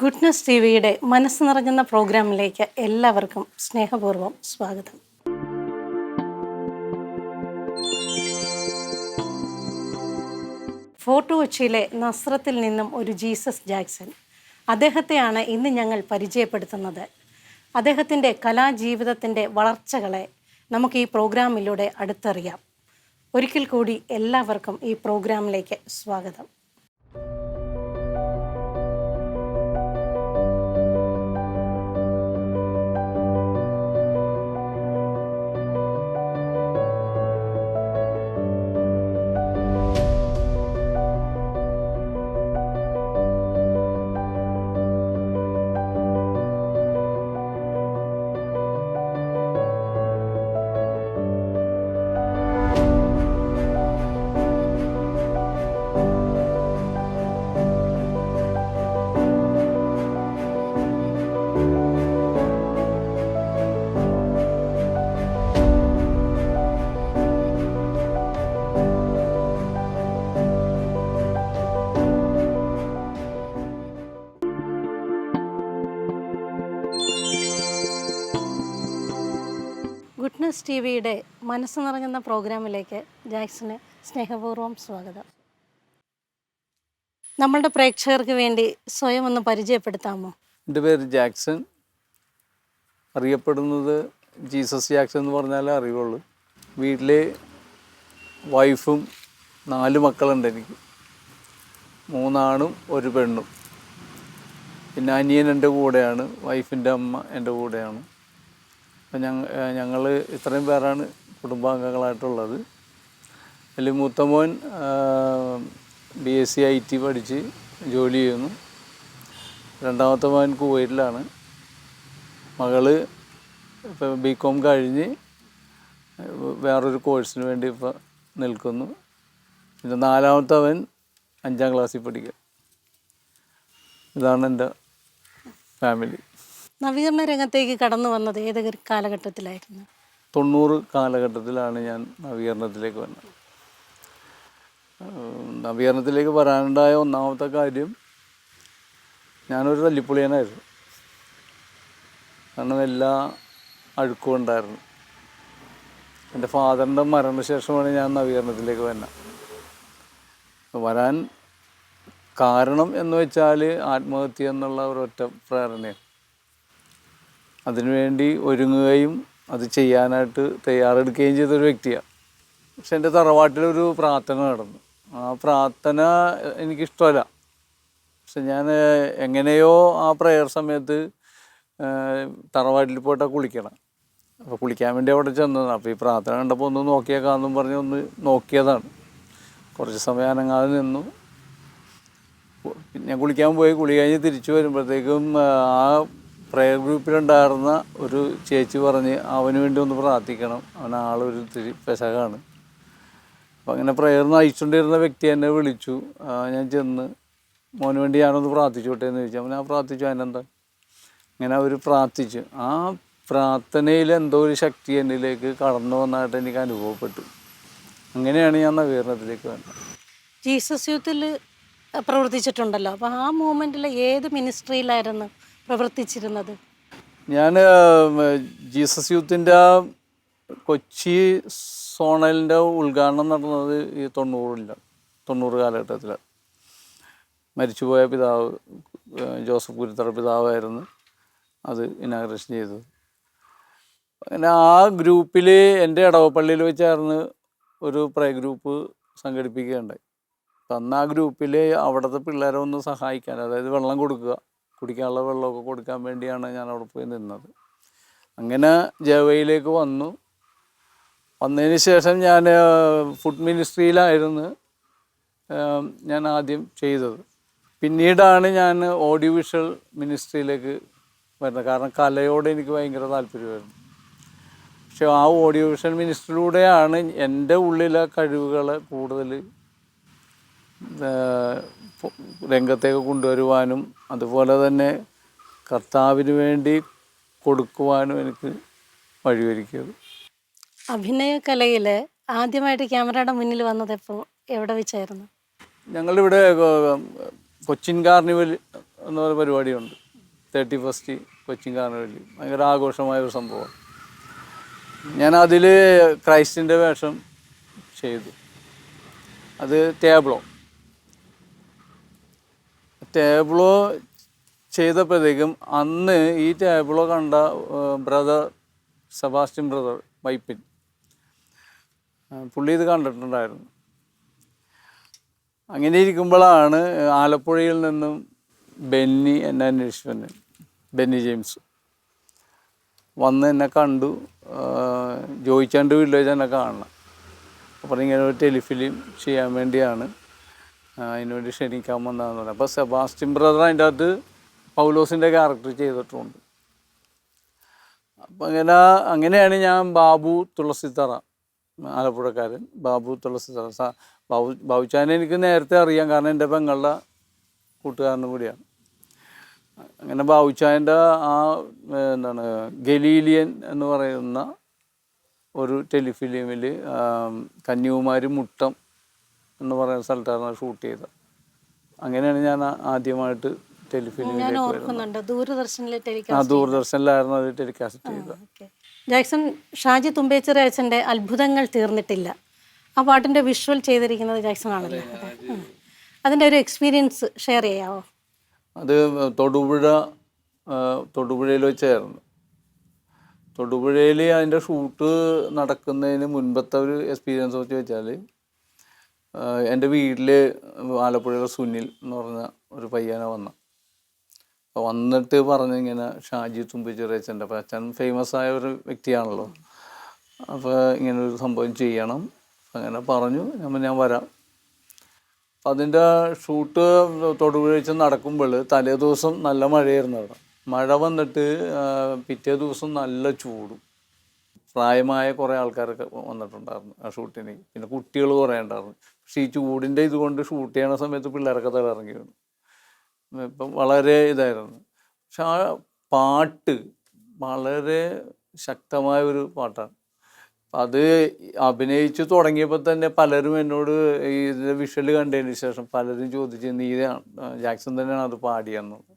Goodness T വിയുടെ മനസ്സ് നിറഞ്ഞുന്ന പ്രോഗ്രാമിലേക്ക് എല്ലാവർക്കും സ്നേഹപൂർവ്വം സ്വാഗതം. ഫോർട്ട് കൊച്ചിയിലെ നസ്രത്തിൽ നിന്നും ഒരു ജീസസ് ജാക്സൺ, അദ്ദേഹത്തെയാണ് ഇന്ന് ഞങ്ങൾ പരിചയപ്പെടുത്തുന്നത്. അദ്ദേഹത്തിൻ്റെ കലാജീവിതത്തിൻ്റെ വളർച്ചകളെ നമുക്ക് ഈ പ്രോഗ്രാമിലൂടെ അടുത്തറിയാം. ഒരിക്കൽ കൂടി എല്ലാവർക്കും ഈ പ്രോഗ്രാമിലേക്ക് സ്വാഗതം. ഗുഡ്നസ് ടി വിയുടെ മനസ്സ് നിറഞ്ഞുന്ന പ്രോഗ്രാമിലേക്ക് ജാക്സന് സ്നേഹപൂർവ്വം സ്വാഗതം. നമ്മളുടെ പ്രേക്ഷകർക്ക് വേണ്ടി സ്വയം ഒന്ന് പരിചയപ്പെടുത്താമോ? എൻ്റെ പേര് ജാക്സൺ. അറിയപ്പെടുന്നത് ജീസസ് ജാക്സൺ എന്ന് പറഞ്ഞാലേ അറിയുള്ളൂ. വീട്ടിൽ വൈഫും 4 മക്കളുണ്ട്. എനിക്ക് 3 ആണും 1 പെണ്ണും. പിന്നെ അനിയൻ എൻ്റെ കൂടെയാണ്, വൈഫിൻ്റെ അമ്മ എൻ്റെ കൂടെയാണ്. അപ്പം ഞങ്ങൾ ഇത്രയും പേരാണ് കുടുംബാംഗങ്ങളായിട്ടുള്ളത്. അതിൽ മൂത്ത മോൻ BSc IT പഠിച്ച് ജോലി ചെയ്യുന്നു. രണ്ടാമത്തെ മോൻ കുവൈറ്റിലാണ്. മകള് ഇപ്പോൾ BCom കഴിഞ്ഞ് വേറൊരു കോഴ്സിന് വേണ്ടി ഇപ്പോൾ നിൽക്കുന്നു. പിന്നെ 4മത്തവൻ 5ാം ക്ലാസ്സിൽ പഠിക്കുക. ഇതാണ് എൻ്റെ ഫാമിലി. നവീകരണ രംഗത്തേക്ക് കടന്നു വന്നത് ഏതൊക്കെ കാലഘട്ടത്തിലായിരുന്നു? 90 കാലഘട്ടത്തിലാണ് ഞാൻ നവീകരണത്തിലേക്ക് വന്നത്. നവീകരണത്തിലേക്ക് വരാനുണ്ടായ ഒന്നാമത്തെ കാര്യം, ഞാനൊരു തല്ലിപ്പൊളിയനായിരുന്നു. കാരണം എല്ലാ അഴുക്കും ഉണ്ടായിരുന്നു. എൻ്റെ ഫാദറിൻ്റെ മരണശേഷമാണ് ഞാൻ നവീകരണത്തിലേക്ക് വരാൻ കാരണം എന്ന് വെച്ചാൽ ആത്മഹത്യ എന്നുള്ള ഒരൊറ്റ പ്രേരണയാണ്. അതിനുവേണ്ടി ഒരുങ്ങുകയും അത് ചെയ്യാനായിട്ട് തയ്യാറെടുക്കുകയും ചെയ്തൊരു വ്യക്തിയാണ്. പക്ഷെ എൻ്റെ തറവാട്ടിലൊരു പ്രാർത്ഥന നടന്നു. ആ പ്രാർത്ഥന എനിക്കിഷ്ടമല്ല. പക്ഷെ ഞാൻ എങ്ങനെയോ ആ പ്രയർ സമയത്ത് തറവാട്ടിൽ പോയിട്ടാണ് കുളിക്കണം. അപ്പോൾ കുളിക്കാൻ വേണ്ടി അവിടെ ചെന്നതാണ്. അപ്പോൾ ഈ പ്രാർത്ഥന കണ്ടപ്പോൾ ഒന്ന് നോക്കിയേക്കാമെന്നും പറഞ്ഞ് ഒന്ന് നോക്കിയതാണ്. കുറച്ച് സമയം അനങ്ങാതെ നിന്നു. ഞാൻ കുളിക്കാൻ പോയി. കുളി കഴിഞ്ഞ് തിരിച്ചു വരുമ്പോഴത്തേക്കും ആ പ്രയർ ഗ്രൂപ്പിലുണ്ടായിരുന്ന ഒരു ചേച്ചി പറഞ്ഞ് അവന് വേണ്ടി ഒന്ന് പ്രാർത്ഥിക്കണം, അവൻ ആളൊരു ഇത്തിരി പെശകാണ്. അപ്പം അങ്ങനെ പ്രയർ നയിച്ചുകൊണ്ടിരുന്ന വ്യക്തി എന്നെ വിളിച്ചു. ഞാൻ ചെന്ന് മോന് വേണ്ടി ഞാനൊന്ന് പ്രാർത്ഥിച്ചോട്ടെ എന്ന് ചോദിച്ചു. അവൻ പ്രാർത്ഥിച്ചു. അതിനെന്താ, ഇങ്ങനെ അവർ പ്രാർത്ഥിച്ചു. ആ പ്രാർത്ഥനയിൽ എന്തോ ഒരു ശക്തി എന്നിലേക്ക് കടന്നു വന്നതായിട്ട് എനിക്ക് അനുഭവപ്പെട്ടു. അങ്ങനെയാണ് ഞാൻ നവീകരണത്തിലേക്ക് വന്നത്. ജീസസ് യൂത്തിൽ പ്രവർത്തിച്ചിട്ടുണ്ടല്ലോ, അപ്പോൾ ആ മൂമെൻറ്റിൽ ഏത് മിനിസ്ട്രിയിലായിരുന്നു പ്രവർത്തിച്ചിരുന്നത്? ഞാൻ ജീസസ് യൂത്തിൻ്റെ കൊച്ചി സോണലിൻ്റെ ഉദ്ഘാടനം നടന്നത് ഈ 90 കാലഘട്ടത്തിലാണ്. മരിച്ചുപോയ പിതാവ് ജോസഫ് കുരുത്തറ പിതാവായിരുന്നു അത് ഇനാഗ്രേഷൻ ചെയ്തത്. അങ്ങനെ ആ ഗ്രൂപ്പിൽ എൻ്റെ ഇടവപ്പള്ളിയിൽ വെച്ചായിരുന്നു ഒരു പ്രയർ ഗ്രൂപ്പ് സംഘടിപ്പിക്കുകയുണ്ടായി. അപ്പം അന്ന് ആ ഗ്രൂപ്പിൽ അവിടുത്തെ പിള്ളേരെ ഒന്ന് സഹായിക്കാൻ, അതായത് വെള്ളം കൊടുക്കുക, കുടിക്കാനുള്ള വെള്ളമൊക്കെ കൊടുക്കാൻ വേണ്ടിയാണ് ഞാൻ അവിടെ പോയി നിന്നത്. അങ്ങനെ ജവയിലേക്ക് വന്നതിന് ശേഷം ഞാൻ ഫുഡ് മിനിസ്ട്രിയിലായിരുന്നു ഞാൻ ആദ്യം ചെയ്തത്. പിന്നീടാണ് ഞാൻ ഓഡിയോ വിഷ്വൽ മിനിസ്ട്രിയിലേക്ക് വരുന്നത്. കാരണം കലയോട് എനിക്ക് ഭയങ്കര താല്പര്യമായിരുന്നു. പക്ഷെ ആ ഓഡിയോ വിഷ്വൽ മിനിസ്ട്രിയിലൂടെയാണ് എൻ്റെ ഉള്ളിലെ കഴിവുകളെ കൂടുതൽ രംഗത്തേക്ക് കൊണ്ടുവരുവാനും അതുപോലെ തന്നെ കർത്താവിന് വേണ്ടി കൊടുക്കുവാനും എനിക്ക് വഴിയൊരുക്കിയത്. അഭിനയകലയിൽ ആദ്യമായിട്ട് ക്യാമറയുടെ മുന്നിൽ വന്നത് എപ്പോൾ, എവിടെ വെച്ചായിരുന്നു? ഞങ്ങളിവിടെ കൊച്ചിൻ കാർണിവൽ എന്ന പറയുന്ന പരിപാടിയുണ്ട്. 31 കൊച്ചിൻ കാർണിവലിൽ ഭയങ്കര ആഘോഷമായ ഒരു സംഭവമാണ്. ഞാനതിൽ ക്രൈസ്റ്റിൻ്റെ വേഷം ചെയ്തു. അത് ടേബ്ലോ ചെയ്തപ്പോഴത്തേക്കും അന്ന് ഈ ടേബ്ലോ കണ്ട ബ്രദർ സെബാസ്റ്റ്യൻ ബ്രദർ വൈപ്പിൻ, പുള്ളി ഇത് കണ്ടിട്ടുണ്ടായിരുന്നു. അങ്ങനെ ഇരിക്കുമ്പോഴാണ് ആലപ്പുഴയിൽ നിന്നും ബെന്നി എന്നെ അന്വേഷിച്ചു വന്നു. ബെന്നി ജെയിംസ് വന്ന് എന്നെ കണ്ടു. ജോയിച്ചാണ്ട് വില്ലേജ് എന്നെ കാണണം. അപ്പോൾ ഇങ്ങനെ ഒരു ടെലിഫിലിം ചെയ്യാൻ വേണ്ടിയാണ് അതിനുവേണ്ടി ക്ഷണിക്കാൻ വന്നതെന്ന് പറഞ്ഞു. അപ്പോൾ സെബാസ്റ്റ്യൻ ബ്രദർ അതിൻ്റെ അകത്ത് പൗലോസിൻ്റെ ക്യാരക്ടർ ചെയ്തിട്ടുണ്ട്. അപ്പം അങ്ങനെയാണ് ഞാൻ ബാബു തുളസിത്തറ, ആലപ്പുഴക്കാരൻ ബാബു തുളസിത്തറ. ബാബുച്ചാനെ എനിക്ക് നേരത്തെ അറിയാം, കാരണം എൻ്റെ പെങ്ങളുടെ കൂട്ടുകാരനും കൂടിയാണ്. അങ്ങനെ ബാബുച്ചാൻ്റെ ആ എന്താണ് ഗലീലിയൻ എന്ന് പറയുന്ന ഒരു ടെലിഫിലിമിൽ കന്യാകുമാരി മുട്ടം എന്ന് പറയുന്ന സ്ഥലത്താണ് ഷൂട്ട് ചെയ്തത്. അങ്ങനെയാണ് ഞാൻ ആദ്യമായിട്ട് ടെലിഫിലിമിലേക്ക് വരുന്നത്. ദൂരദർശനിലായിരുന്നു അത് ടെലികാസ്റ്റ് ചെയ്തത്. ജാക്സൺ, ഷാജി തുമ്പേച്ചിറ അച്ഛൻ്റെ അത്ഭുതങ്ങൾ തീർന്നിട്ടില്ല, ആ പാട്ടിൻ്റെ വിഷ്വൽ ചെയ്തിരിക്കുന്നത് ജാക്സൺ ആണല്ലോ. അതിൻ്റെ ഒരു എക്സ്പീരിയൻസ് ഷെയർ ചെയ്യാമോ? അത് തൊടുപുഴയിൽ വെച്ചായിരുന്നു. തൊടുപുഴയിൽ അതിൻ്റെ ഷൂട്ട് നടക്കുന്നതിന് മുൻപത്തെ ഒരു എക്സ്പീരിയൻസ് വെച്ച് വെച്ചാൽ, എൻ്റെ വീട്ടിൽ ആലപ്പുഴയിലെ സുനിൽ എന്ന് പറഞ്ഞ ഒരു പയ്യനെ അപ്പോൾ വന്നിട്ട് പറഞ്ഞിങ്ങനെ ഷാജി തുമ്പേച്ചിറ അച്ഛൻ്റെ, അപ്പോൾ അച്ഛൻ ഫേമസ് ആയ ഒരു വ്യക്തിയാണല്ലോ, അപ്പോൾ ഇങ്ങനൊരു സംഭവം ചെയ്യണം അങ്ങനെ പറഞ്ഞു. ഞാൻ വരാം. അപ്പം അതിൻ്റെ ഷൂട്ട് തൊടുപുഴ വെച്ച് നടക്കുമ്പോൾ തലേ ദിവസം നല്ല മഴയായിരുന്നു. അവിടെ മഴ വന്നിട്ട് പിറ്റേ ദിവസം നല്ല ചൂടും. പ്രായമായ കുറേ ആൾക്കാരൊക്കെ വന്നിട്ടുണ്ടായിരുന്നു ആ ഷൂട്ടിന്, പിന്നെ കുട്ടികൾ കുറേ ഉണ്ടായിരുന്നു. പക്ഷേ ഈ ചൂടിൻ്റെ ഇതുകൊണ്ട് ഷൂട്ട് ചെയ്യണ സമയത്ത് പിള്ളേരൊക്കെ തലയിറങ്ങി വീണു. ഇപ്പം വളരെ ഇതായിരുന്നു. പക്ഷെ ആ പാട്ട് വളരെ ശക്തമായ ഒരു പാട്ടാണ്. അത് അഭിനയിച്ച് തുടങ്ങിയപ്പോൾ തന്നെ പലരും എന്നോട് ഇതിൻ്റെ വിഷ്വൽ കണ്ടതിന് ശേഷം പലരും ചോദിച്ചു, നീ ജാക്സൺ തന്നെയാണ് അത് പാടിയെന്നുള്ളത്.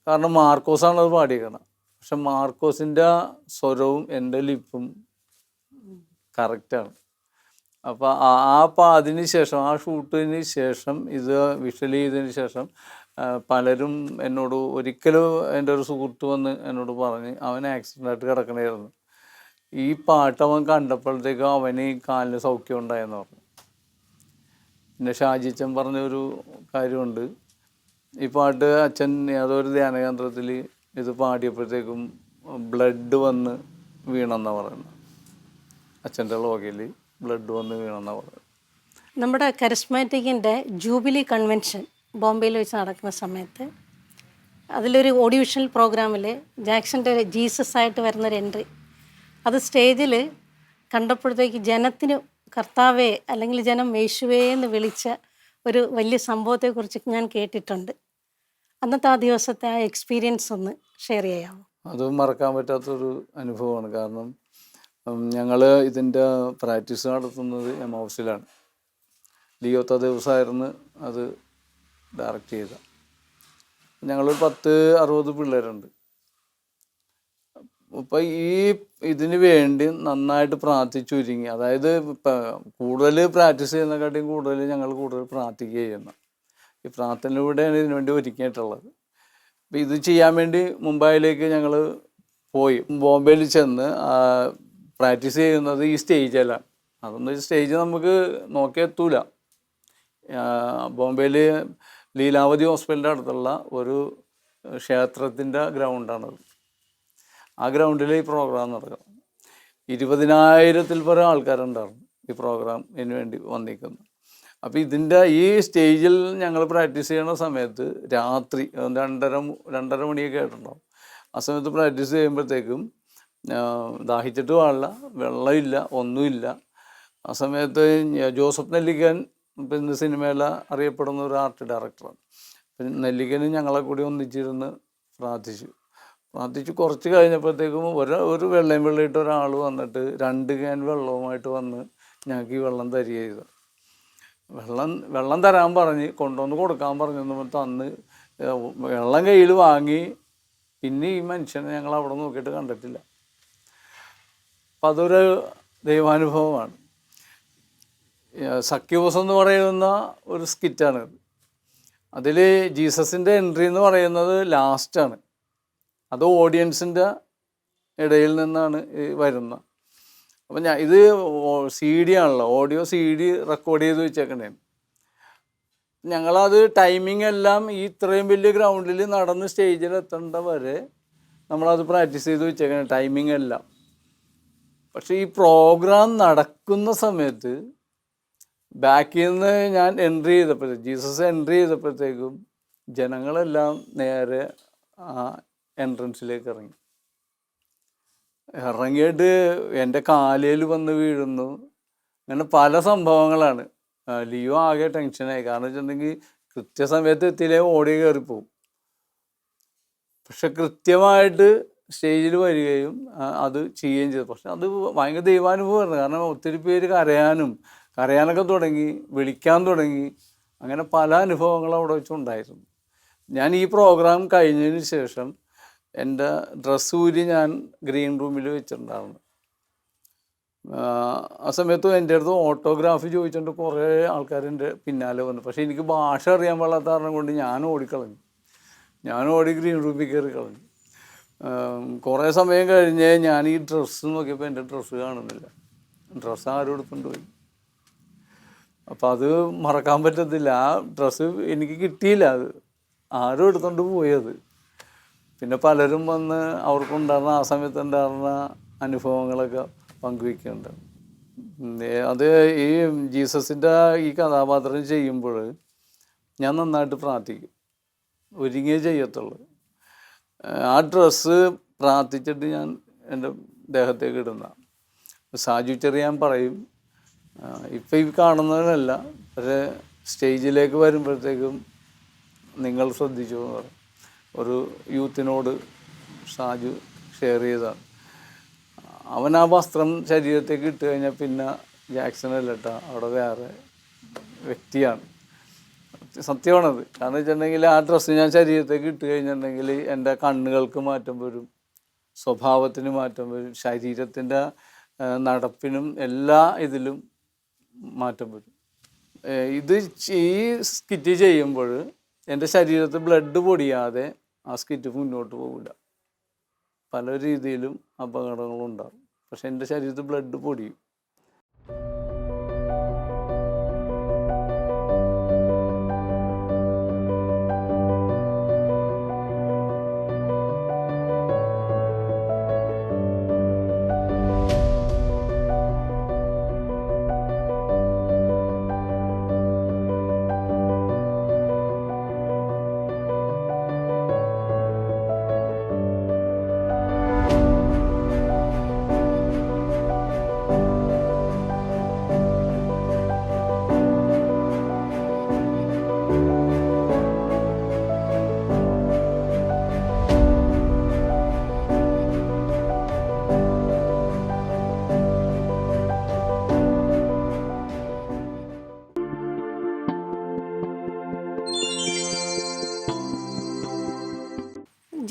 കാരണം മാർക്കോസാണ് അത് പാടിയേക്കണം. പക്ഷെ മാർക്കോസിൻ്റെ സ്വരവും എൻ്റെ ലിപ്പും കറക്റ്റാണ്. അപ്പോൾ അതിന് ശേഷം ആ ഷൂട്ടിന് ശേഷം ഇത് വിഷ്വൽ ചെയ്തതിന് ശേഷം പലരും എന്നോട്, ഒരിക്കലും എൻ്റെ ഒരു സുഹൃത്ത് വന്ന് എന്നോട് പറഞ്ഞ് അവൻ ആക്സിഡൻ്റായിട്ട് കിടക്കണമായിരുന്നു, ഈ പാട്ട് അവൻ കണ്ടപ്പോഴത്തേക്കും അവന് ഈ കാലിന് സൗഖ്യം ഉണ്ടായെന്ന് പറഞ്ഞു. പിന്നെ ഷാജിച്ചൻ പറഞ്ഞൊരു കാര്യമുണ്ട്, ഈ പാട്ട് അച്ഛൻ ഏതൊരു ധ്യാനകേന്ദ്രത്തിൽ ഇത് പാടിയപ്പോഴത്തേക്കും ബ്ലഡ് വന്ന് വീണെന്നാണ് പറയുന്നത്. അച്ഛൻ്റെ ലോകയിൽ ബ്ലഡ് വന്ന് വീണെന്നാണ് പറയുന്നത്. നമ്മുടെ കരിസ്മാറ്റിക്കിൻ്റെ ജൂബിലി കൺവെൻഷൻ ബോംബെയിൽ വെച്ച് നടക്കുന്ന സമയത്ത് അതിലൊരു ഓഡിയോവിഷ്വൽ പ്രോഗ്രാമിൽ ജാക്സൻ്റെ ജീസസ് ആയിട്ട് വരുന്നൊരു എൻട്രി, അത് സ്റ്റേജിൽ കണ്ടപ്പോഴത്തേക്ക് ജനത്തിന് കർത്താവേ അല്ലെങ്കിൽ ജനം യേശുവേ എന്ന് വിളിച്ച ഒരു വലിയ സംഭവത്തെക്കുറിച്ച് ഞാൻ കേട്ടിട്ടുണ്ട്. അന്നത്തെ ആ ദിവസത്തെ ആ എക്സ്പീരിയൻസ് ഒന്ന് ഷെയർ ചെയ്യാമോ? അത് മറക്കാൻ പറ്റാത്തൊരു അനുഭവമാണ്. കാരണം ഞങ്ങൾ ഇതിൻ്റെ പ്രാക്ടീസ് നടത്തുന്നത് എം ഹൗസിലാണ്. ലിയോ തദേവസായിരുന്നു അത് ഡയറക്റ്റ് ചെയ്ത. ഞങ്ങളൊരു 10-60 പിള്ളേരുണ്ട്. അപ്പം ഇതിന് വേണ്ടി നന്നായിട്ട് പ്രാർത്ഥിച്ചൊരുങ്ങി, അതായത് കൂടുതൽ പ്രാക്ടീസ് ചെയ്യുന്നതിനെക്കാട്ടിയും ഞങ്ങൾ കൂടുതൽ പ്രാർത്ഥിക്കുക ചെയ്യുന്നത്. ഈ പ്രാർത്ഥനയിലൂടെയാണ് ഇതിനു വേണ്ടി ഒരുക്കിയിട്ടുള്ളത്. അപ്പം ഇത് ചെയ്യാൻ വേണ്ടി മുംബൈയിലേക്ക് ഞങ്ങൾ പോയി. ബോംബെയിൽ ചെന്ന് പ്രാക്ടീസ് ചെയ്യുന്നത് ഈ സ്റ്റേജിലാണ്. അതൊന്നും സ്റ്റേജ് നമുക്ക് നോക്കിയെത്തൂല. ബോംബെയിൽ ലീലാവതി ഹോസ്പിറ്റലിൻ്റെ അടുത്തുള്ള ഒരു ക്ഷേത്രത്തിൻ്റെ ഗ്രൗണ്ടാണത്. ആ ഗ്രൗണ്ടിൽ ഈ പ്രോഗ്രാം നടക്കണം. 20,000-ൽ പരം ആൾക്കാരുണ്ടായിരുന്നു ഈ പ്രോഗ്രാമിന് വേണ്ടി വന്നിരിക്കുന്നു. അപ്പോൾ ഈ സ്റ്റേജിൽ ഞങ്ങൾ പ്രാക്ടീസ് ചെയ്യുന്ന സമയത്ത് രാത്രി 2:30 മണിയൊക്കെ ആയിട്ടുണ്ടാവും. ആ സമയത്ത് പ്രാക്ടീസ് ചെയ്യുമ്പോഴത്തേക്കും ദാഹിച്ചിട്ട് പാടില്ല, വെള്ളമില്ല, ഒന്നുമില്ല. ആ സമയത്ത് ജോസഫ് നെല്ലിക്കൻ പിന്നെ സിനിമയിലെ അറിയപ്പെടുന്ന ഒരു ആർട്ട് ഡയറക്ടറാണ്. നെല്ലിക്കന് ഞങ്ങളെ കൂടി ഒന്നിച്ചിരുന്ന് പ്രാർത്ഥിച്ചു കുറച്ച് കഴിഞ്ഞപ്പോഴത്തേക്കും ഒരു വെള്ളയിട്ട് ഒരാൾ വന്നിട്ട് 2 ക്യാൻ വെള്ളവുമായിട്ട് വന്ന് ഞങ്ങൾക്ക് ഈ വെള്ളം തരിക ചെയ്തു. വെള്ളം തരാൻ പറഞ്ഞ് കൊണ്ടുവന്ന് കൊടുക്കാൻ പറഞ്ഞു തന്ന് വെള്ളം കയ്യിൽ വാങ്ങി. പിന്നെ ഈ മനുഷ്യനെ ഞങ്ങൾ അവിടെ നോക്കിയിട്ട് കണ്ടിട്ടില്ല. അപ്പം അതൊരു ദൈവാനുഭവമാണ്. സഖ്യവോസ് എന്ന് പറയുന്ന ഒരു സ്കിറ്റാണ്. അതിൽ ജീസസിൻ്റെ എൻട്രി എന്ന് പറയുന്നത് ലാസ്റ്റാണ്. അത് ഓഡിയൻസിൻ്റെ ഇടയിൽ നിന്നാണ് വരുന്നത്. അപ്പം ഇത് CD ആണല്ലോ, ഓഡിയോ CD റെക്കോർഡ് ചെയ്ത് വെച്ചേക്കണേ. ഞങ്ങളത് ടൈമിംഗ് എല്ലാം ഈ ഇത്രയും വലിയ ഗ്രൗണ്ടിൽ നടന്ന് സ്റ്റേജിൽ എത്തേണ്ട വരെ നമ്മളത് പ്രാക്ടീസ് ചെയ്ത് വെച്ചേക്കണേ, ടൈമിംഗ് എല്ലാം. പക്ഷേ ഈ പ്രോഗ്രാം നടക്കുന്ന സമയത്ത് ബാക്കിൽ നിന്ന് ഞാൻ എൻട്രി ചെയ്തപ്പോഴത്തേക്കും, ജീസസ് എൻട്രി ചെയ്തപ്പോഴത്തേക്കും ജനങ്ങളെല്ലാം നേരെ ആ എൻട്രൻസിലേക്ക് ഇറങ്ങിയിട്ട് എൻ്റെ കാലിൽ വന്ന് വീഴുന്നു. അങ്ങനെ പല സംഭവങ്ങളാണ്. ലിയോ ആകെ ടെൻഷനായി. കാരണം വെച്ചിട്ടുണ്ടെങ്കിൽ കൃത്യസമയത്ത് എത്തിയില്ലേ ഓടി കയറിപ്പോവും. പക്ഷെ കൃത്യമായിട്ട് സ്റ്റേജിൽ വരികയും അത് ചെയ്യുകയും ചെയ്തു. പക്ഷെ അത് ഭയങ്കര ദൈവാനുഭവമായിരുന്നു. കാരണം ഒത്തിരി പേര് കരയാനൊക്കെ തുടങ്ങി, വിളിക്കാൻ തുടങ്ങി. അങ്ങനെ പല അനുഭവങ്ങളും അവിടെ വെച്ചുണ്ടായിരുന്നു. ഞാൻ ഈ പ്രോഗ്രാം കഴിഞ്ഞതിന് ശേഷം എൻ്റെ ഡ്രസ്സ് ഊരി ഞാൻ ഗ്രീൻ റൂമിൽ വെച്ചിട്ടുണ്ടായിരുന്നു. ആ സമയത്ത് എൻ്റെ അടുത്ത് ഓട്ടോഗ്രാഫി ചോദിച്ചിട്ട് കുറേ ആൾക്കാർ എൻ്റെ പിന്നാലെ വന്നു. പക്ഷേ എനിക്ക് ഭാഷ അറിയാൻ പാടാത്ത കാരണം കൊണ്ട് ഞാൻ ഓടിക്കളഞ്ഞു. ഞാൻ ഓടി ഗ്രീൻ റൂമിൽ കയറി കളഞ്ഞു. കുറേ സമയം കഴിഞ്ഞ് ഞാൻ ഈ ഡ്രസ്സ് നോക്കിയപ്പോൾ എൻ്റെ ഡ്രസ്സ് കാണുന്നില്ല. ഡ്രസ്സ് ആരും എടുത്തുകൊണ്ട് പോയി. അപ്പോൾ അത് മറക്കാൻ പറ്റത്തില്ല. ആ ഡ്രസ്സ് എനിക്ക് കിട്ടിയില്ല. അത് ആരും എടുത്തുകൊണ്ട് പോയത്. പിന്നെ പലരും വന്ന് അവർക്കുണ്ടായിരുന്ന ആ സമയത്ത് ഉണ്ടായിരുന്ന അനുഭവങ്ങളൊക്കെ പങ്കുവയ്ക്കുന്നുണ്ട്. അത് ഈ ജീസസിൻ്റെ ഈ കഥാപാത്രം ചെയ്യുമ്പോൾ ഞാൻ നന്നായിട്ട് പ്രാർത്ഥിക്കും, ഒരുങ്ങിയേ ചെയ്യത്തുള്ളൂ. ആ ഡ്രസ്സ് പ്രാർത്ഥിച്ചിട്ട് ഞാൻ എൻ്റെ ദേഹത്തേക്ക് ഇടുന്ന. സാജു ചെറിയാൻ പറയും, ഇപ്പം ഈ കാണുന്നവരല്ല, പക്ഷേ സ്റ്റേജിലേക്ക് വരുമ്പോഴത്തേക്കും നിങ്ങൾ ശ്രദ്ധിച്ചു എന്ന് പറയും. ഒരു യൂത്തിനോട് സാജു ഷെയർ ചെയ്തതാണ്. അവൻ ആ വസ്ത്രം ശരീരത്തേക്ക് ഇട്ട് കഴിഞ്ഞാൽ പിന്നെ ജാക്സണല്ല കേട്ടോ, അവിടെ വേറെ വ്യക്തിയാണ്. സത്യമാണത്. കാരണം വെച്ചിട്ടുണ്ടെങ്കിൽ ആ ഡ്രസ്സ് ഞാൻ ശരീരത്തേക്ക് ഇട്ട് കഴിഞ്ഞിട്ടുണ്ടെങ്കിൽ എൻ്റെ കണ്ണുകൾക്ക് മാറ്റം വരും, സ്വഭാവത്തിന് മാറ്റം വരും, ശരീരത്തിൻ്റെ നടപ്പിനും എല്ലാ ഇതിലും മാറ്റം വരും. ഇത് ഈ സ്കിറ്റ് ചെയ്യുമ്പോൾ എൻ്റെ ശരീരത്തിൽ ബ്ലഡ് പൊടിയാതെ ആ സ്കിറ്റ് മുന്നോട്ട് പോകില്ല. പല രീതിയിലും അപകടങ്ങളുണ്ടാകും. പക്ഷെ എൻ്റെ ശരീരത്തിൽ ബ്ലഡ് പൊടിയും.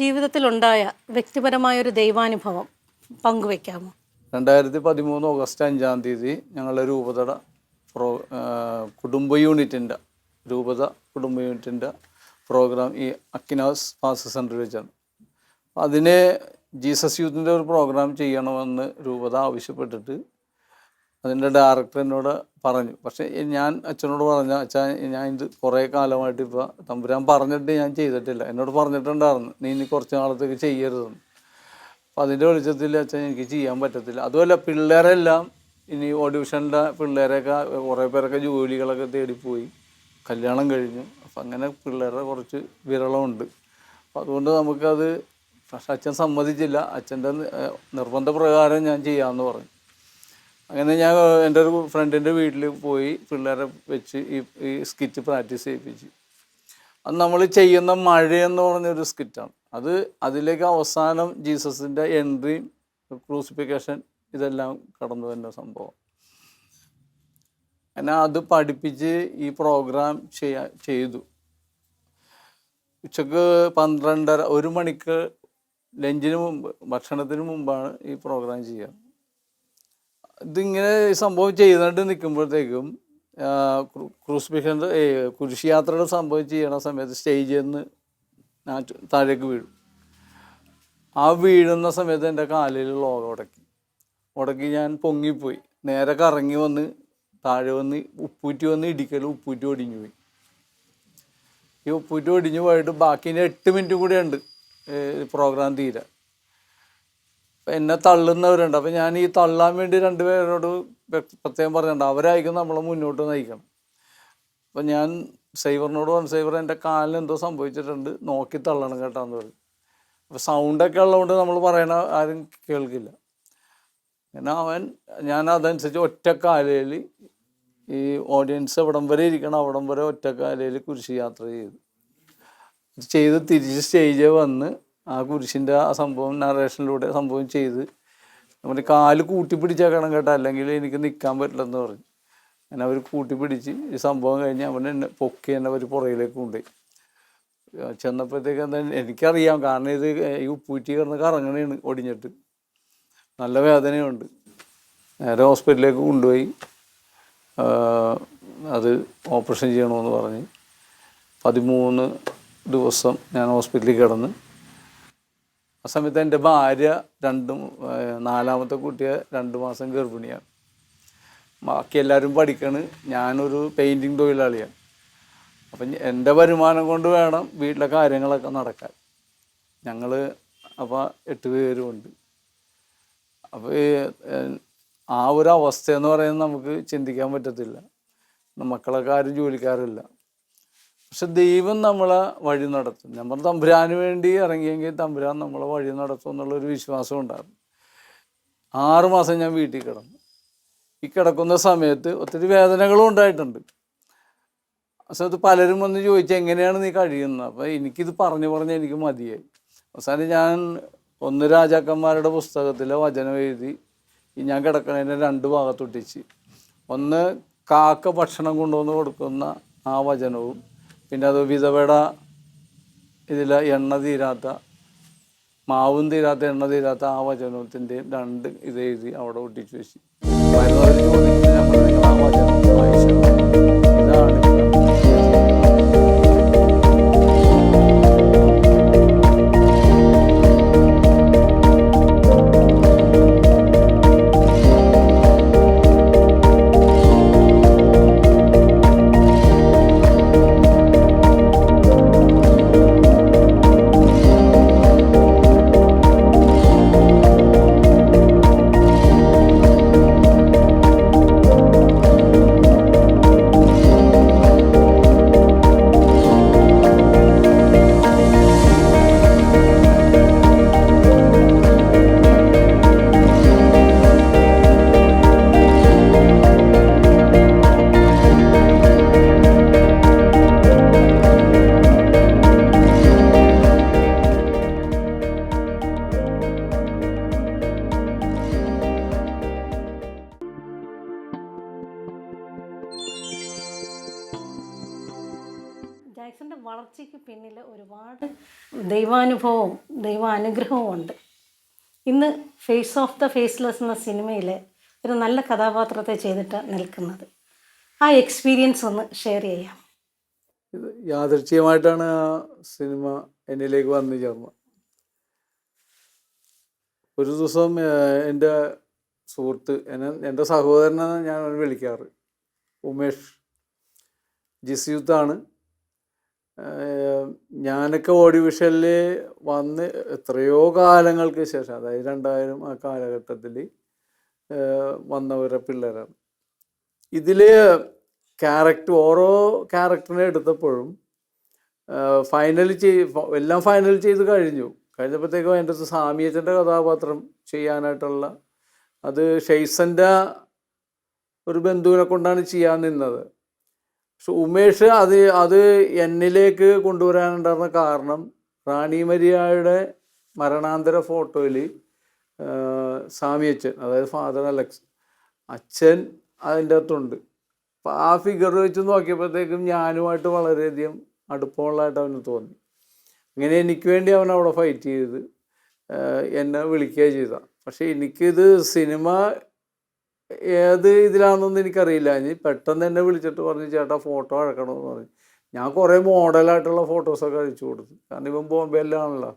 ജീവിതത്തിലുണ്ടായ വ്യക്തിപരമായൊരു ദൈവാനുഭവം പങ്കുവെക്കാമോ? 2013 ഓഗസ്റ്റ് 5-ാം തീയതി ഞങ്ങളുടെ കുടുംബ യൂണിറ്റിൻ്റെ പ്രോഗ്രാം ഈ അക്കിനാസ് പാസ് സെൻറ്ററിൽ വെച്ചാണ്. അതിന് ജീസസ് യൂത്തിൻ്റെ ഒരു പ്രോഗ്രാം ചെയ്യണമെന്ന് രൂപത ആവശ്യപ്പെട്ടിട്ട് അതിൻ്റെ ഡയറക്ടർ എന്നോട് പറഞ്ഞു. പക്ഷേ ഞാൻ അച്ഛനോട് പറഞ്ഞു, അച്ഛാ ഞാൻ ഇത് കുറേ കാലമായിട്ട് ഇപ്പോൾ തമ്പുരാൻ പറഞ്ഞിട്ട് ഞാൻ ചെയ്തിട്ടില്ല. എന്നോട് പറഞ്ഞിട്ടുണ്ടായിരുന്നു നീ ഇനി കുറച്ച് നാളത്തേക്ക് ചെയ്യരുതെന്ന്. അപ്പോൾ അതിൻ്റെ വെളിച്ചത്തിൽ അച്ഛൻ എനിക്ക് ചെയ്യാൻ പറ്റത്തില്ല. അതുമല്ല പിള്ളേരെല്ലാം ഇനി ഓഡിഷൻ്റെ പിള്ളേരൊക്കെ കുറേ പേരൊക്കെ ജോലികളൊക്കെ തേടിപ്പോയി, കല്യാണം കഴിഞ്ഞു. അപ്പം അങ്ങനെ പിള്ളേരുടെ കുറച്ച് വിരളമുണ്ട്. അപ്പം അതുകൊണ്ട് നമുക്കത്, പക്ഷെ അച്ഛൻ സമ്മതിച്ചില്ല. അച്ഛൻ്റെ നിർബന്ധപ്രകാരം ഞാൻ ചെയ്യാമെന്ന് പറഞ്ഞു. അങ്ങനെ ഞാൻ എൻ്റെ ഒരു ഫ്രണ്ടിൻ്റെ വീട്ടിൽ പോയി പിള്ളേരെ വെച്ച് ഈ സ്കിറ്റ് പ്രാക്ടീസ് ചെയ്യിപ്പിച്ചു. അത് നമ്മൾ ചെയ്യുന്ന മഴയെന്ന് പറഞ്ഞൊരു സ്കിറ്റാണ്. അതിലേക്ക് അവസാനം ജീസസിൻ്റെ എൻട്രിയും ക്രൂസിഫിക്കേഷൻ ഇതെല്ലാം കടന്നു വരുന്ന സംഭവം. അങ്ങനെ അത് പഠിപ്പിച്ച് ഈ പ്രോഗ്രാം ചെയ്തു. ഉച്ചക്ക് 12:30 1 മണിക്ക് ലഞ്ചിന് മുമ്പ്, ഭക്ഷണത്തിന് മുമ്പാണ് ഈ പ്രോഗ്രാം ചെയ്യുക. ഇതിങ്ങനെ സംഭവം ചെയ്തുകൊണ്ട് നിൽക്കുമ്പോഴത്തേക്കും ക്രൂസിഫിക്ഷൻ്റെ കുരിശ് യാത്രയുടെ സംഭവം ചെയ്യണ സമയത്ത് സ്റ്റേജിൽ നിന്ന് ഞാൻ താഴേക്ക് വീഴും. ആ വീഴുന്ന സമയത്ത് എൻ്റെ കാലിൽ ലോകം ഉടക്കി ഞാൻ പൊങ്ങിപ്പോയി. നേരെ കറങ്ങി വന്ന് താഴെ വന്ന് ഉപ്പൂറ്റി വന്ന് ഇടിക്കൽ ഉപ്പൂറ്റി ഒടിഞ്ഞു പോയി. ഈ ഉപ്പൂറ്റി ഒടിഞ്ഞു പോയിട്ട് ബാക്കി 8 മിനിറ്റ് കൂടെ ഉണ്ട് പ്രോഗ്രാം തീരാൻ. അപ്പം എന്നെ തള്ളുന്നവരുണ്ട്. അപ്പം ഞാൻ ഈ തള്ളാൻ വേണ്ടി 2 പേരോട് പ്രത്യേകം പറഞ്ഞിട്ടുണ്ട്, അവരായിരിക്കും നമ്മളെ മുന്നോട്ട് നയിക്കണം. അപ്പം ഞാൻ സൈവറിനോട് പറഞ്ഞു, സൈവർ എൻ്റെ കാലിന് എന്തോ സംഭവിച്ചിട്ടുണ്ട്, നോക്കി തള്ളണം കേട്ടാന്ന് പറയും. അപ്പോൾ സൗണ്ടൊക്കെ ഉള്ളതുകൊണ്ട് നമ്മൾ പറയണ ആരും കേൾക്കില്ല. അങ്ങനെ ഞാൻ അതനുസരിച്ച് ഒറ്റക്കാലയിൽ ഈ ഓഡിയൻസ് എവിടം വരെ ഇരിക്കണം അവിടം വരെ ഒറ്റക്കാലയിൽ കുരിശ് യാത്ര ചെയ്ത് തിരിച്ച് സ്റ്റേജിൽ വന്ന് ആ കുരിശിൻ്റെ ആ സംഭവം നറേഷനിലൂടെ സംഭവം ചെയ്ത് നമ്മുടെ കാല് കൂട്ടിപ്പിടിച്ചേക്കണം കേട്ടോ, അല്ലെങ്കിൽ എനിക്ക് നിൽക്കാൻ പറ്റില്ലെന്ന് പറഞ്ഞു. അങ്ങനെ അവർ കൂട്ടിപ്പിടിച്ച് ഈ സംഭവം കഴിഞ്ഞ് അവൻ എന്നെ പൊക്കി എന്നെ അവർ പുറയിലേക്ക് കൊണ്ടുപോയി. ചെന്നപ്പോഴത്തേക്ക് എന്താ എനിക്കറിയാം, കാരണം ഇത് ഈ ഉപ്പൂറ്റി കിടന്ന് കറങ്ങണേണ് ഒടിഞ്ഞിട്ട്, നല്ല വേദനയുണ്ട്. നേരെ ഹോസ്പിറ്റലിലേക്ക് കൊണ്ടുപോയി. അത് ഓപ്പറേഷൻ ചെയ്യണമെന്ന് പറഞ്ഞ് 13 ദിവസം ഞാൻ ഹോസ്പിറ്റലിൽ കിടന്ന്. ആ സമയത്ത് എൻ്റെ ഭാര്യ 4ാമത്തെ കുട്ടിയെ 2 മാസം ഗർഭിണിയാണ്. ബാക്കി എല്ലാവരും പഠിക്കണ്, ഞാനൊരു പെയിൻറ്റിങ് തൊഴിലാളിയാണ്. അപ്പം എൻ്റെ വരുമാനം കൊണ്ട് വേണം വീട്ടിലെ കാര്യങ്ങളൊക്കെ നടക്കാൻ. ഞങ്ങൾ അപ്പോൾ 8 പേരുമുണ്ട്. അപ്പോൾ ആ ഒരു അവസ്ഥയെന്ന് പറയുന്നത് നമുക്ക് ചിന്തിക്കാൻ പറ്റത്തില്ല. മക്കളൊക്കെ ആരും ജോലിക്കാരില്ല. പക്ഷെ ദൈവം നമ്മളെ വഴി നടത്തും. നമ്മൾ തമ്പുരാന് വേണ്ടി ഇറങ്ങിയെങ്കിൽ തമ്പുരാൻ നമ്മളെ വഴി നടത്തും എന്നുള്ളൊരു വിശ്വാസം ഉണ്ടായിരുന്നു. 6 മാസം ഞാൻ വീട്ടിൽ കിടന്നു. ഈ കിടക്കുന്ന സമയത്ത് ഒത്തിരി വേദനകളും ഉണ്ടായിട്ടുണ്ട്. ആ സമയത്ത് പലരും വന്ന് ചോദിച്ചാൽ എങ്ങനെയാണ് നീ കഴിയുന്നത്? അപ്പോൾ എനിക്കിത് പറഞ്ഞ് എനിക്ക് മതിയായി. അവസാനം ഞാൻ 1 രാജാക്കന്മാരുടെ പുസ്തകത്തിലെ വചനം എഴുതി ഞാൻ കിടക്കണതിൻ്റെ 2 ഭാഗത്തൊട്ടിച്ച്. ഒന്ന് കാക്ക ഭക്ഷണം കൊണ്ടുവന്ന് കൊടുക്കുന്ന ആ വചനവും, പിന്നെ അത് വിധവയുടെ ഇതിൽ എണ്ണ തീരാത്ത, മാവും തീരാത്ത എണ്ണ തീരാത്ത ആ വചനത്തിൻ്റെയും 2 ഇത് എഴുതി അവിടെ ഒട്ടിച്ച് വെച്ച്. വരുന്നവർ ചോദിക്കുന്നത് നമ്മൾ നിങ്ങൾ ആ വചനം വായിച്ചു, ഇതാണ് ജാക്സന്റെ വളർച്ചയ്ക്ക് പിന്നിൽ ഒരുപാട് ദൈവാനുഭവവും ദൈവാനുഗ്രഹവും ഉണ്ട്. ഇന്ന് ഫേസ് ഓഫ് ദ ഫേസ്ലെസ് എന്ന സിനിമയിൽ ഒരു നല്ല കഥാപാത്രത്തെ ചെയ്തിട്ട് നിൽക്കുന്നത്. ആ എക്സ്പീരിയൻസ് ഒന്ന് ഷെയർ ചെയ്യാം. ഇത് യാദൃച്ഛികമായിട്ടാണ് ആ സിനിമ എന്നിലേക്ക് വന്നു ചേർന്നത്. ഒരു ദിവസം എൻ്റെ സുഹൃത്ത്, എൻ്റെ സഹോദരനാണ് ഞാൻ വിളിക്കാറ്, ഉമേഷ്, ജിസ്യൂത്താണ്. ഞാനൊക്കെ ഓഡിയോ വിഷനിൽ വന്ന് എത്രയോ കാലങ്ങൾക്ക് ശേഷം, അതായത് 2000 ആ കാലഘട്ടത്തിൽ വന്നവരെ പിള്ളേരാണ്. ഇതിൽ ഓരോ ക്യാരക്ടറിനെ എടുത്തപ്പോഴും എല്ലാം ഫൈനൽ ചെയ്ത് കഴിഞ്ഞപ്പോഴത്തേക്കും എൻ്റെ അടുത്ത് സാമിയച്ചൻ്റെ കഥാപാത്രം ചെയ്യാനായിട്ടുള്ള, അത് ഷെയ്സൻ്റെ ഒരു ബന്ധുവിനെ കൊണ്ടാണ് ചെയ്യാൻ നിന്നത്. പക്ഷെ ഉമേഷ് അത് എന്നിലേക്ക് കൊണ്ടുവരാനുണ്ടായിരുന്ന കാരണം, റാണി മരിയയുടെ മരണാന്തര ഫോട്ടോയിൽ സാമിയച്ചൻ, അതായത് ഫാദർ അലക്സ് അച്ഛൻ അതിൻ്റെ അകത്തുണ്ട്. അപ്പം ആ ഫിഗർ വെച്ച് നോക്കിയപ്പോഴത്തേക്കും ഞാനുമായിട്ട് വളരെയധികം അടുപ്പമുള്ളതായിട്ട് അവന് തോന്നി. ഇങ്ങനെ എനിക്ക് വേണ്ടി അവൻ അവിടെ ഫൈറ്റ് ചെയ്ത് എന്നെ വിളിക്കുക ചെയ്ത. പക്ഷേ എനിക്കിത് സിനിമ ഏത് ഇതിലാണെന്നൊന്നും എനിക്കറിയില്ല. ഇനി പെട്ടെന്ന് എന്നെ വിളിച്ചിട്ട് പറഞ്ഞു, ചേട്ടാ ഫോട്ടോ അഴക്കണമെന്ന് പറഞ്ഞു. ഞാൻ കുറേ മോഡലായിട്ടുള്ള ഫോട്ടോസൊക്കെ അയച്ചു കൊടുത്തു, കാരണം ഇവൻ ബോംബെയിലാണല്ലോ.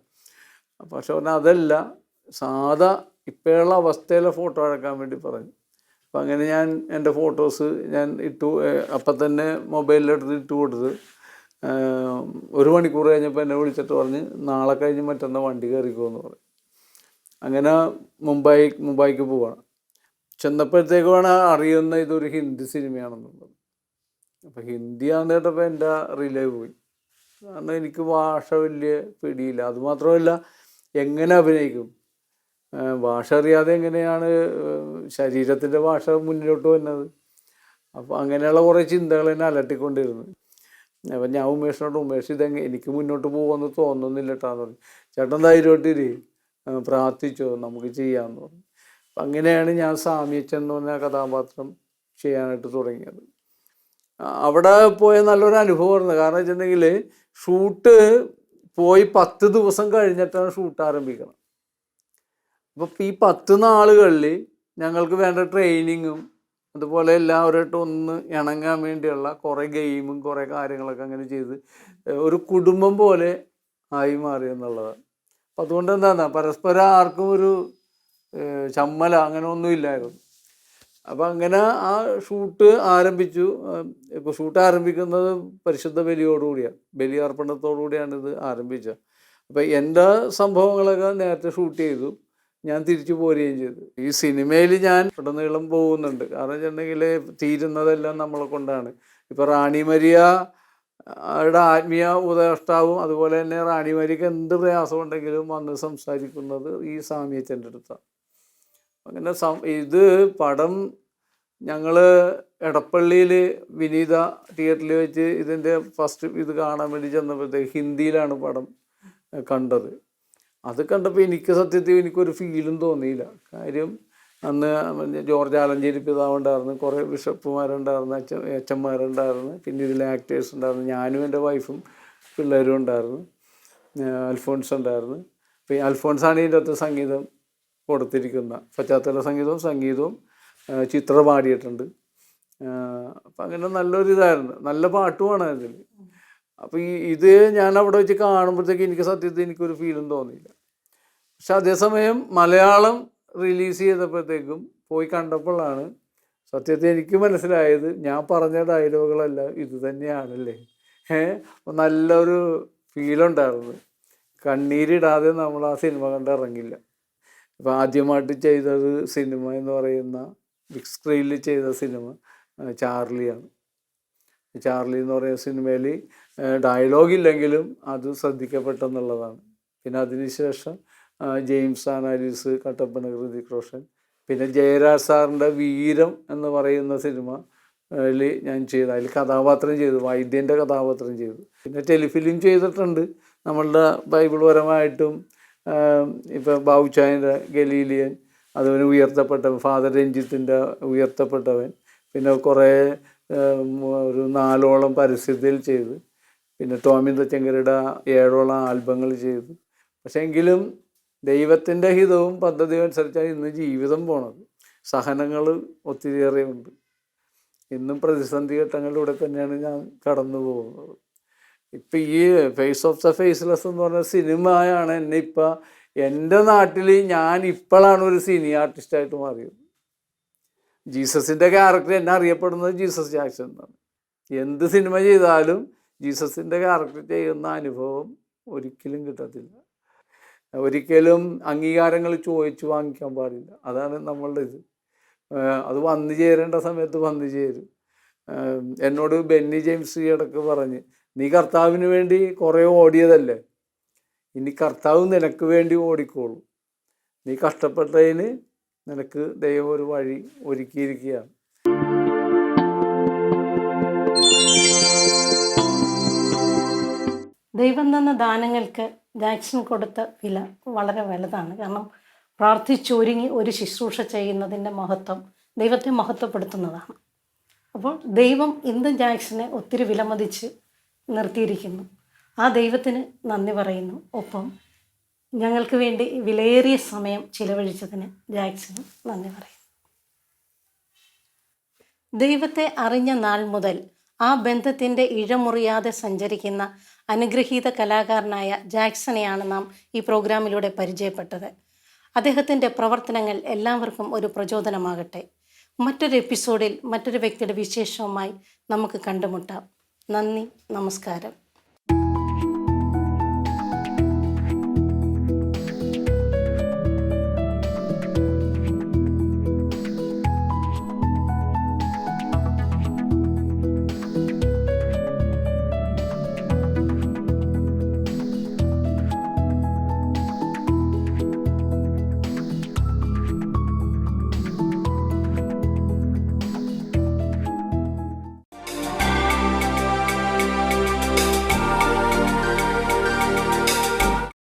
പക്ഷെ പറഞ്ഞാൽ അതല്ല, സാധാ ഇപ്പോഴുള്ള അവസ്ഥയിലെ ഫോട്ടോ അഴക്കാൻ വേണ്ടി പറഞ്ഞു. അപ്പം അങ്ങനെ ഞാൻ എൻ്റെ ഫോട്ടോസ് ഞാൻ ഇട്ടു. അപ്പം തന്നെ മൊബൈലിലെടുത്ത് ഇട്ട് കൊടുത്ത്. 1 മണിക്കൂർ കഴിഞ്ഞപ്പോൾ എന്നെ വിളിച്ചിട്ട് പറഞ്ഞ് നാളെ കഴിഞ്ഞ് മറ്റന്നാൾ വണ്ടി കയറിക്കുമെന്ന് പറഞ്ഞു. അങ്ങനെ മുംബൈക്ക് പോവാണ്. ചെന്നപ്പോഴത്തേക്കുമാണ് അറിയുന്ന ഇതൊരു ഹിന്ദി സിനിമയാണെന്നുള്ളത്. അപ്പം ഹിന്ദിയാണെന്ന് കേട്ടപ്പോൾ എൻ്റെ റിലേ പോയി. കാരണം എനിക്ക് ഭാഷ വലിയ പിടിയില്ല. അതുമാത്രമല്ല, എങ്ങനെ അഭിനയിക്കും, ഭാഷ അറിയാതെ എങ്ങനെയാണ് ശരീരത്തിൻ്റെ ഭാഷ മുന്നിലോട്ട് വന്നത്. അപ്പോൾ അങ്ങനെയുള്ള കുറേ ചിന്തകൾ എന്നെ അലട്ടിക്കൊണ്ടിരുന്നു. അപ്പം ഞാൻ ഉമേഷിനോട്, ഉമേഷ് എനിക്ക് മുന്നോട്ട് പോകുമെന്ന് തോന്നുന്നില്ല കേട്ടാന്ന് പറഞ്ഞു. ചേട്ടൻ ധൈര്യമായിട്ടിരി, പ്രാർത്ഥിച്ചോ, നമുക്ക് ചെയ്യാമെന്ന് പറഞ്ഞു. അപ്പം അങ്ങനെയാണ് ഞാൻ സാമ്യച്ചൻ എന്ന് പറഞ്ഞ കഥാപാത്രം ചെയ്യാനായിട്ട് തുടങ്ങിയത്. അവിടെ പോയ നല്ലൊരു അനുഭവമായിരുന്നു. കാരണം വെച്ചിട്ടുണ്ടെങ്കിൽ ഷൂട്ട് പോയി 10 ദിവസം കഴിഞ്ഞിട്ടാണ് ഷൂട്ട് ആരംഭിക്കണം. അപ്പോൾ ഈ 10 നാളുകളിൽ ഞങ്ങൾക്ക് വേണ്ട ട്രെയിനിങ്ങും അതുപോലെ എല്ലാവരുമായിട്ട് ഒന്ന് ഇണങ്ങാൻ വേണ്ടിയുള്ള കുറേ ഗെയിമും കുറേ കാര്യങ്ങളൊക്കെ അങ്ങനെ ചെയ്ത് ഒരു കുടുംബം പോലെ ആയി മാറി എന്നുള്ളതാണ്. അപ്പം അതുകൊണ്ട് എന്താണ്, പരസ്പരം ആർക്കും ഒരു ചമ്മല അങ്ങനെ ഒന്നും ഇല്ലായിരുന്നു. അപ്പം അങ്ങനെ ആ ഷൂട്ട് ആരംഭിച്ചു. ഇപ്പോൾ ഷൂട്ട് ആരംഭിക്കുന്നത് പരിശുദ്ധ ബലിയോടുകൂടിയാണ്, ബലി അർപ്പണത്തോടുകൂടിയാണ് ഇത് ആരംഭിച്ചത്. അപ്പം എൻ്റെ സംഭവങ്ങളൊക്കെ നേരത്തെ ഷൂട്ട് ചെയ്തു, ഞാൻ തിരിച്ചു പോരുകയും ചെയ്തു. ഈ സിനിമയിൽ ഞാൻ ഉടനീളം പോകുന്നുണ്ട്. കാരണം വെച്ചിട്ടുണ്ടെങ്കിൽ തീരുന്നതെല്ലാം നമ്മളെ കൊണ്ടാണ്. ഇപ്പോൾ റാണി മരിയയുടെ ആത്മീയ ഉപദേഷ്ടാവും അതുപോലെ തന്നെ റാണി മരിയക്ക് എന്ത് പ്രയാസം ഉണ്ടെങ്കിലും വന്ന് സംസാരിക്കുന്നത് ഈ സാമ്യച്ചൻ്റെ അടുത്താണ്. അങ്ങനെ ഇത് പടം ഞങ്ങൾ എടപ്പള്ളിയിൽ വിനീത തിയേറ്ററിൽ വെച്ച് ഇതിൻ്റെ ഫസ്റ്റ് ഇത് കാണാൻ വേണ്ടി ചെന്നപ്പോഴത്തേക്ക് ഹിന്ദിയിലാണ് പടം കണ്ടത്. അത് കണ്ടപ്പോൾ എനിക്ക് സത്യത്തിൽ എനിക്കൊരു ഫീലും തോന്നിയില്ല. കാര്യം അന്ന് ജോർജ് ആലഞ്ചേരി പിതാവുണ്ടായിരുന്നു, കുറേ ബിഷപ്പുമാരുണ്ടായിരുന്നു, അച്ഛന്മാരുണ്ടായിരുന്നു, പിന്നെ ഇതിലെ ആക്ടേഴ്സ് ഉണ്ടായിരുന്നു, ഞാനും എൻ്റെ വൈഫും പിള്ളേരും ഉണ്ടായിരുന്നു, അൽഫോൺസ് ഉണ്ടായിരുന്നു. അപ്പോൾ ഈ അൽഫോൺസാണ് ഇതിൻ്റെ അകത്ത് സംഗീതം കൊടുത്തിരിക്കുന്ന, പശ്ചാത്തല സംഗീതവും ചിത്ര പാടിയിട്ടുണ്ട്. അപ്പം അങ്ങനെ നല്ലൊരു ഇതായിരുന്നു, നല്ല പാട്ടുമാണ് അതിൽ. അപ്പോൾ ഇത് ഞാൻ അവിടെ വെച്ച് കാണുമ്പോഴത്തേക്ക് എനിക്ക് സത്യത്തിൽ എനിക്കൊരു ഫീലും തോന്നിയില്ല. പക്ഷെ അതേസമയം മലയാളം റിലീസ് ചെയ്തപ്പോഴത്തേക്കും പോയി കണ്ടപ്പോഴാണ് സത്യത്തിൽ എനിക്ക് മനസ്സിലായത്, ഞാൻ പറഞ്ഞ ഡയലോഗുകളെല്ലാം ഇത് തന്നെയാണല്ലേ. നല്ലൊരു ഫീലുണ്ടായിരുന്നു. കണ്ണീരിടാതെ നമ്മൾ ആ സിനിമ കണ്ടിറങ്ങില്ല. അപ്പോൾ ആദ്യമായിട്ട് ചെയ്തത് സിനിമ എന്ന് പറയുന്ന ബിഗ് സ്ക്രീനിൽ ചെയ്ത സിനിമ ചാർലിയാണ്. ചാർലി എന്ന് പറയുന്ന സിനിമയിൽ ഡയലോഗില്ലെങ്കിലും അത് ശ്രദ്ധിക്കപ്പെട്ടെന്നുള്ളതാണ്. പിന്നെ അതിനുശേഷം ജെയിംസ് ആനാലിസ്, കട്ടപ്പന ഹൃതിക് റോഷൻ, പിന്നെ ജയരാജ് സാറിൻ്റെ വീരം എന്ന് പറയുന്ന സിനിമയിൽ ഞാൻ ചെയ്തു. അതിൽ കഥാപാത്രം ചെയ്തു, വൈദ്യൻ്റെ കഥാപാത്രം ചെയ്തു. പിന്നെ ടെലിഫിലിം ചെയ്തിട്ടുണ്ട് നമ്മളുടെ ബൈബിൾ പരമായിട്ടും. ഇപ്പം ബാബുച്ചായൻ്റെ ഗലീലിയൻ, അതുപോലെ ഉയർത്തപ്പെട്ടവൻ, ഫാദർ രഞ്ജിത്തിൻ്റെ ഉയർത്തപ്പെട്ടവൻ, പിന്നെ കുറേ ഒരു 4ഓളം പരസ്യത്തിൽ ചെയ്തു. പിന്നെ ടോമി തച്ചങ്കരയുടെ 7ഓളം ആൽബങ്ങൾ ചെയ്തു. പക്ഷേ എങ്കിലും ദൈവത്തിൻ്റെ ഹിതവും പദ്ധതിയും അനുസരിച്ചാണ് ഇന്ന് ജീവിതം പോണത്. സഹനങ്ങൾ ഒത്തിരിയേറെ ഉണ്ട്. ഇന്നും പ്രതിസന്ധി ഘട്ടങ്ങളിലൂടെ തന്നെയാണ് ഞാൻ കടന്നു പോകുന്നത്. ഇപ്പം ഈ ഫേസ് ഓഫ് ദ ഫേസ്ലെസ് എന്ന് പറഞ്ഞ സിനിമയാണ് എന്നെ ഇപ്പം എൻ്റെ നാട്ടിൽ ഞാൻ ഇപ്പോഴാണ് ഒരു സിനി ആർട്ടിസ്റ്റായിട്ട് മാറിയത്. ജീസസിൻ്റെ ക്യാരക്ടർ എന്നെ അറിയപ്പെടുന്നത് ജീസസ് ജാക്സൺ എന്നാണ്. എന്ത് സിനിമ ചെയ്താലും ജീസസിൻ്റെ ക്യാരക്ടർ ചെയ്യുന്ന അനുഭവം ഒരിക്കലും കിട്ടത്തില്ല. ഒരിക്കലും അംഗീകാരങ്ങൾ ചോദിച്ചു വാങ്ങിക്കാൻ പാടില്ല. അതാണ് നമ്മളുടെ ഇത്. അത് വന്നു ചേരേണ്ട സമയത്ത് വന്നു ചേരും. എന്നോട് ബെന്നി ജെയിംസ് ഇടയ്ക്ക് പറഞ്ഞ്, നീ കർത്താവിന് വേണ്ടി കുറേ ഓടിയതല്ലേ, ഇനി കർത്താവ് നിനക്ക് വേണ്ടി ഓടിക്കോളൂ. നീ കഷ്ടപ്പെട്ടതിന് നിനക്ക് ദൈവം ഒരു വഴി ഒരുക്കിയിരിക്കുകയാണ്. ദൈവം തന്ന ദാനങ്ങൾക്ക് ജാക്സൺ കൊടുത്ത വില വളരെ വലുതാണ്. കാരണം പ്രാർത്ഥിച്ചൊരുങ്ങി ഒരു ശുശ്രൂഷ ചെയ്യുന്നതിൻ്റെ മഹത്വം ദൈവത്തെ മഹത്വപ്പെടുത്തുന്നതാണ്. അപ്പോൾ ദൈവം ഇന്ന് ജാക്സനെ ഒത്തിരി വിലമതിച്ച് നിർത്തിയിരിക്കുന്നു. ആ ദൈവത്തിന് നന്ദി പറയുന്നു. ഒപ്പം ഞങ്ങൾക്ക് വേണ്ടി വിലയേറിയ സമയം ചിലവഴിച്ചതിന് ജാക്സനും നന്ദി പറയുന്നു. ദൈവത്തെ അറിഞ്ഞ നാൾ മുതൽ ആ ബന്ധത്തിൻ്റെ ഇഴമുറിയാതെ സഞ്ചരിക്കുന്ന അനുഗ്രഹീത കലാകാരനായ ജാക്സനെയാണ് നാം ഈ പ്രോഗ്രാമിലൂടെ പരിചയപ്പെട്ടത്. അദ്ദേഹത്തിൻ്റെ പ്രവർത്തനങ്ങൾ എല്ലാവർക്കും ഒരു പ്രചോദനമാകട്ടെ. മറ്റൊരു എപ്പിസോഡിൽ മറ്റൊരു വ്യക്തിയുടെ വിശേഷവുമായി നമുക്ക് കണ്ടുമുട്ടാം. നന്ദി, നമസ്കാരം.